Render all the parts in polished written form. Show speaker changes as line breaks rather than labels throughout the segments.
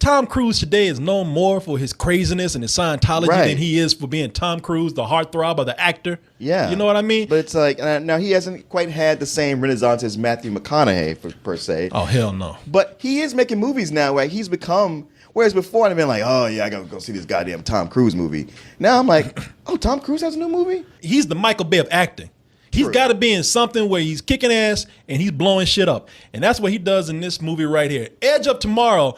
Tom Cruise today is known more for his craziness and his Scientology than he is for being Tom Cruise, the heartthrob of the actor.
Yeah.
You know what I mean?
But it's like, now he hasn't quite had the same renaissance as Matthew McConaughey, per se.
Oh, hell no.
But he is making movies now where he's become, whereas before I'd been like, oh yeah, I gotta go see this goddamn Tom Cruise movie. Now I'm like, oh, Tom Cruise has a new movie?
He's the Michael Bay of acting. He's got to be in something where he's kicking ass and he's blowing shit up. And that's what he does in this movie right here. Edge of Tomorrow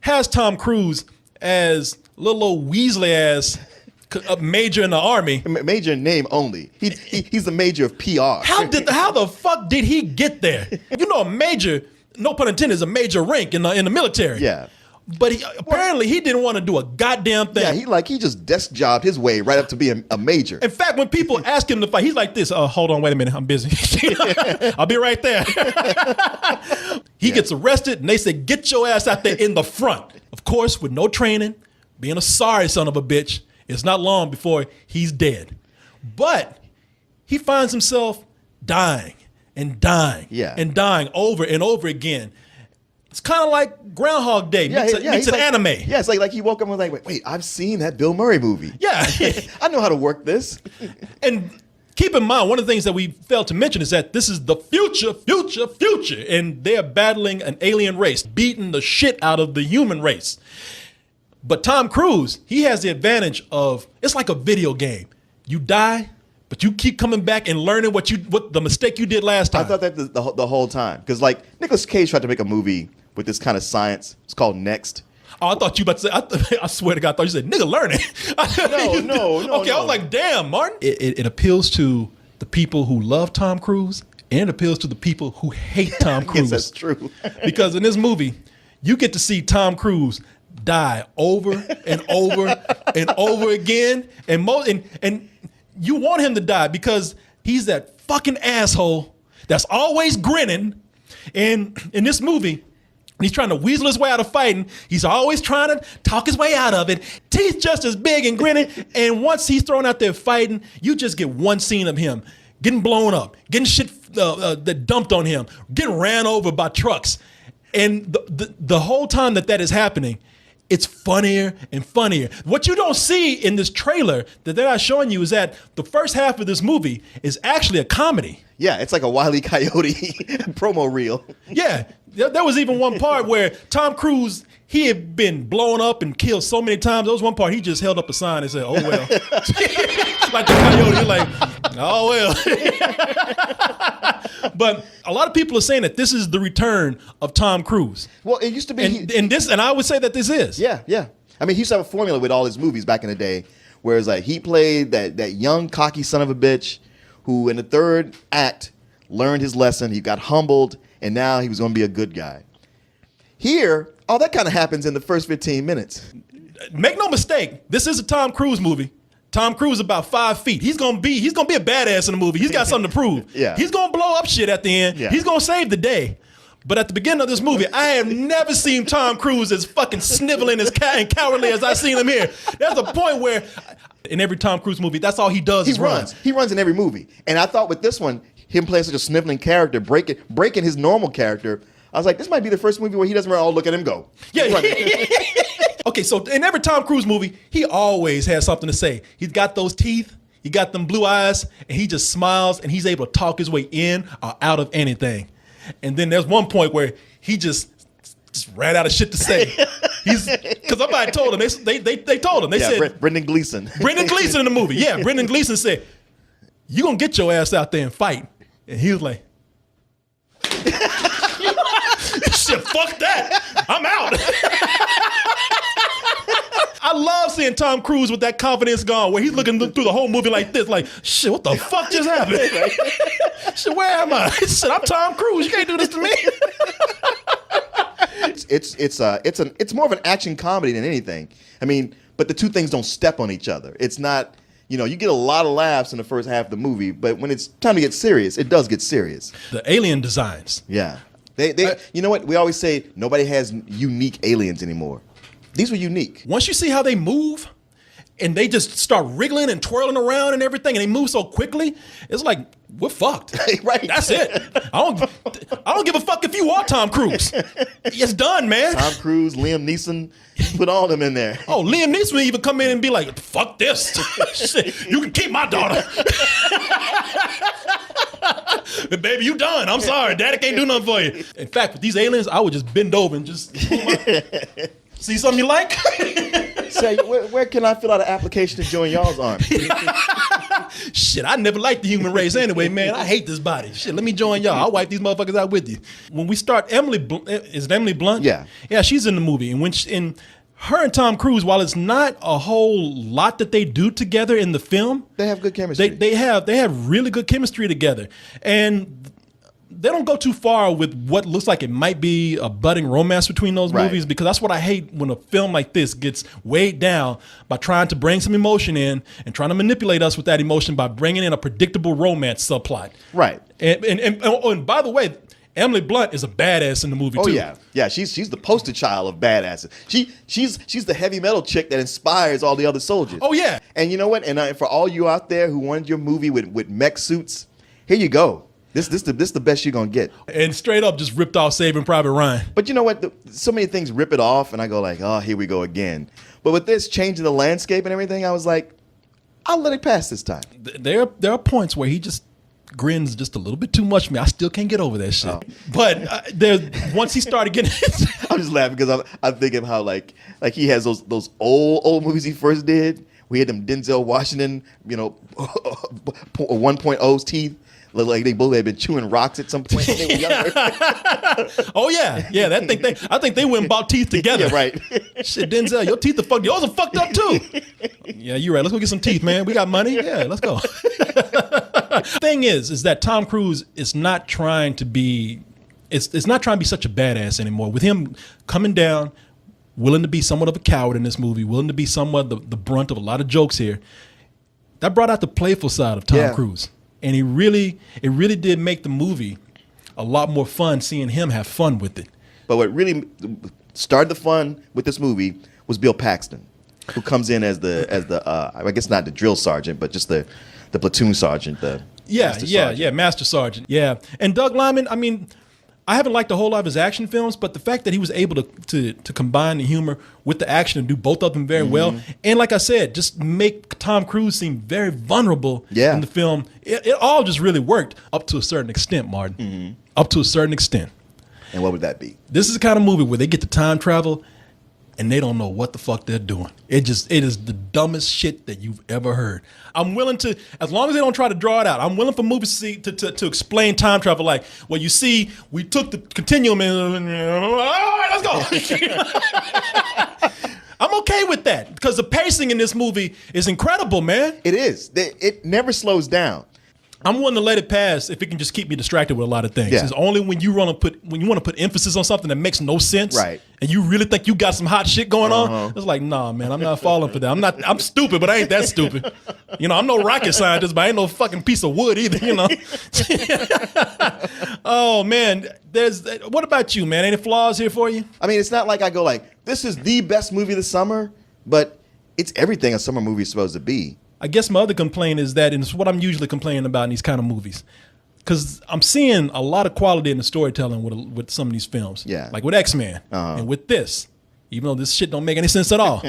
has Tom Cruise as little old Weasley ass major in the army.
Major in name only. He's the major of PR.
How the fuck did he get there? You know, a major, no pun intended, is a major rank in the military.
Yeah.
But apparently he didn't want to do a goddamn thing.
Yeah, he just desk jobbed his way right up to be a major.
In fact, when people ask him to fight, he's like this. Hold on, wait a minute, I'm busy. I'll be right there. He gets arrested and they say, get your ass out there in the front. Of course, with no training, being a sorry son of a bitch, it's not long before he's dead. But he finds himself dying and dying and dying over and over again. It's kind of like Groundhog Day meets an anime.
Yeah, it's like he woke up and was like, wait, I've seen that Bill Murray movie.
Yeah.
I know how to work this.
And keep in mind, one of the things that we failed to mention is that this is the future. And they're battling an alien race, beating the shit out of the human race. But Tom Cruise, he has the advantage of, it's like a video game. You die, but you keep coming back and learning what the mistake you did last time.
I thought that the whole time. Because like Nicolas Cage tried to make a movie with this kind of science. It's called Next.
Oh, I thought you about to say, I swear to God, I thought you said, nigga, learning.
No.
Okay, I was like, damn, Martin. It appeals to the people who love Tom Cruise and it appeals to the people who hate Tom Cruise.
Yes, that's true.
Because in this movie, you get to see Tom Cruise die over and over and over again. And you want him to die because he's that fucking asshole that's always grinning. And in this movie, he's trying to weasel his way out of fighting. He's always trying to talk his way out of it. Teeth just as big and grinning. And once he's thrown out there fighting, you just get one scene of him getting blown up, getting shit that dumped on him, getting ran over by trucks. And the whole time that is happening, it's funnier and funnier. What you don't see in this trailer that they're not showing you is that the first half of this movie is actually a comedy.
Yeah, it's like a Wile E. Coyote promo reel.
Yeah, there was even one part where Tom Cruise, he had been blown up and killed so many times. There was one part he just held up a sign and said, oh, well. Like the coyote, like, oh, well. But a lot of people are saying that this is the return of Tom Cruise.
Well, it used to be.
And I would say that this is.
Yeah. I mean, he used to have a formula with all his movies back in the day, whereas like he played that young, cocky son of a bitch who in the third act learned his lesson. He got humbled, and now he was going to be a good guy. Here, all that kind of happens in the first 15 minutes.
Make no mistake, this is a Tom Cruise movie. Tom Cruise is about 5 feet. He's gonna be a badass in the movie. He's got something to prove.
Yeah.
He's gonna blow up shit at the end.
Yeah.
He's gonna save the day. But at the beginning of this movie, I have never seen Tom Cruise as fucking sniveling and cowardly as I seen him here. There's a point where in every Tom Cruise movie, that's all he does is run.
He runs in every movie. And I thought with this one, him playing such a sniveling character, breaking his normal character, I was like, this might be the first movie where he doesn't run. Oh, look at him go.
Yeah. Okay, so in every Tom Cruise movie, he always has something to say. He's got those teeth, he got them blue eyes, and he just smiles and he's able to talk his way in or out of anything. And then there's one point where he just ran out of shit to say. Because somebody told him, they told him, they said.
Brendan Gleeson.
Brendan Gleeson in the movie. Yeah, Brendan Gleeson said, you gonna get your ass out there and fight. And he was like, shit, fuck that. I'm out. I love seeing Tom Cruise with that confidence gone, where he's looking through the whole movie like this, like, shit, what the fuck just happened? Shit, where am I? Shit, I'm Tom Cruise. You can't do this to me.
It's more of an action comedy than anything. I mean, but the two things don't step on each other. It's not, you get a lot of laughs in the first half of the movie, but when it's time to get serious, it does get serious.
The alien designs.
Yeah. You know what? We always say nobody has unique aliens anymore. These were unique.
Once you see how they move and they just start wriggling and twirling around and everything, and they move so quickly. It's like, we're fucked.
Right.
That's it. I don't give a fuck if you are Tom Cruise. It's done, man.
Tom Cruise, Liam Neeson, put all of them in there.
Oh, Liam Neeson would even come in and be like, fuck this. Shit, you can keep my daughter. But baby, you done. I'm sorry. Daddy can't do nothing for you. In fact, with these aliens, I would just bend over and just see something you like?
Say, where can I fill out an application to join y'all's army?
Shit, I never liked the human race anyway, man. I hate this body. Shit, let me join y'all. I'll wipe these motherfuckers out with you. When we start, is it Emily Blunt?
Yeah.
Yeah, she's in the movie. And her and Tom Cruise, while it's not a whole lot that they do together in the film,
They have good chemistry.
They have really good chemistry together. And they don't go too far with what looks like it might be a budding romance between those
Right.
movies, because that's what I hate when a film like this gets weighed down by trying to bring some emotion in and trying to manipulate us with that emotion by bringing in a predictable romance subplot.
Right.
And by the way, Emily Blunt is a badass in the movie
Oh
too.
yeah. She's the poster child of badasses. She's the heavy metal chick that inspires all the other soldiers.
Oh yeah.
And you know what? And for all you out there who wanted your movie with mech suits, here you go. This the best you're gonna get.
And straight up just ripped off Saving Private Ryan.
But you know what? So many things rip it off, and I go like, oh, here we go again. But with this changing the landscape and everything, I was like, I'll let it pass this time.
There are points where he just grins just a little bit too much for me. I still can't get over that shit.
Oh.
But once he started getting
I'm just laughing because I'm thinking of how like he has those old movies he first did. We had them Denzel Washington, 1.0's teeth. Look like they both had been chewing rocks at some point when they were younger.
Oh yeah. I think they went and bought teeth together.
Yeah, right.
Shit, Denzel, your teeth are fucked. Yours are fucked up too. Yeah, you're right. Let's go get some teeth, man. We got money. Yeah, let's go. Thing is that Tom Cruise is not trying to be. It's not trying to be such a badass anymore. With him coming down, willing to be somewhat of a coward in this movie, willing to be somewhat the brunt of a lot of jokes here. That brought out the playful side of Tom Cruise. And it really did make the movie a lot more fun, seeing him have fun with it.
But what really started the fun with this movie was Bill Paxton, who comes in as the I guess not the drill sergeant, but just the platoon sergeant. Master sergeant.
Master Sergeant. Yeah, and Doug Liman. I mean, I haven't liked a whole lot of his action films, but the fact that he was able to combine the humor with the action and do both of them very well, and like I said, just make Tom Cruise seem very vulnerable in the film, it all just really worked up to a certain extent, Martin. Up to a certain extent.
And what would that be?
This is the kind of movie where they get to time travel and they don't know what the fuck they're doing. It is the dumbest shit that you've ever heard. I'm willing to, as long as they don't try to draw it out, I'm willing for movies to explain time travel like, well, you see, we took the continuum and, all right, let's go. I'm okay with that because the pacing in this movie is incredible, man.
It is. It never slows down.
I'm willing to let it pass if it can just keep me distracted with a lot of things.
Yeah.
It's only when you want to put emphasis on something that makes no sense,
right?
And you really think you got some hot shit going on. It's like, nah, man, I'm not falling for that. I'm stupid, but I ain't that stupid. I'm no rocket scientist, but I ain't no fucking piece of wood either. Oh man, what about you, man? Any flaws here for you?
I mean, it's not like I go like, this is the best movie of the summer, but it's everything a summer movie is supposed to be.
I guess my other complaint is that, and it's what I'm usually complaining about in these kind of movies, because I'm seeing a lot of quality in the storytelling with some of these films.
Yeah.
Like with X-Men and with this, even though this shit don't make any sense at all.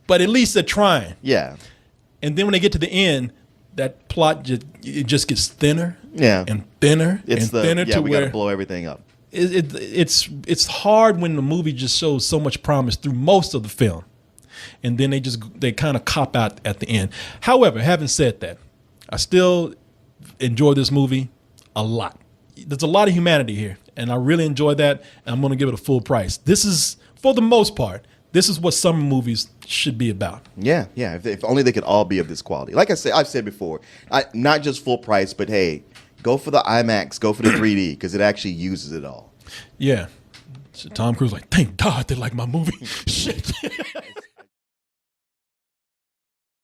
But at least they're trying.
Yeah.
And then when they get to the end, that plot just gets thinner and thinner
It's
and thinner to
we
where
got to blow everything up.
It's hard when the movie just shows so much promise through most of the film. And then they kind of cop out at the end. However, having said that, I still enjoy this movie a lot. There's a lot of humanity here, and I really enjoy that, and I'm going to give it a full price. This is, for the most part, this is what summer movies should be about.
Yeah. If only they could all be of this quality. Like I've said before, not just full price, but hey, go for the IMAX, go for the 3D, because it actually uses it all.
Yeah. So Tom Cruise thank God they like my movie. Shit.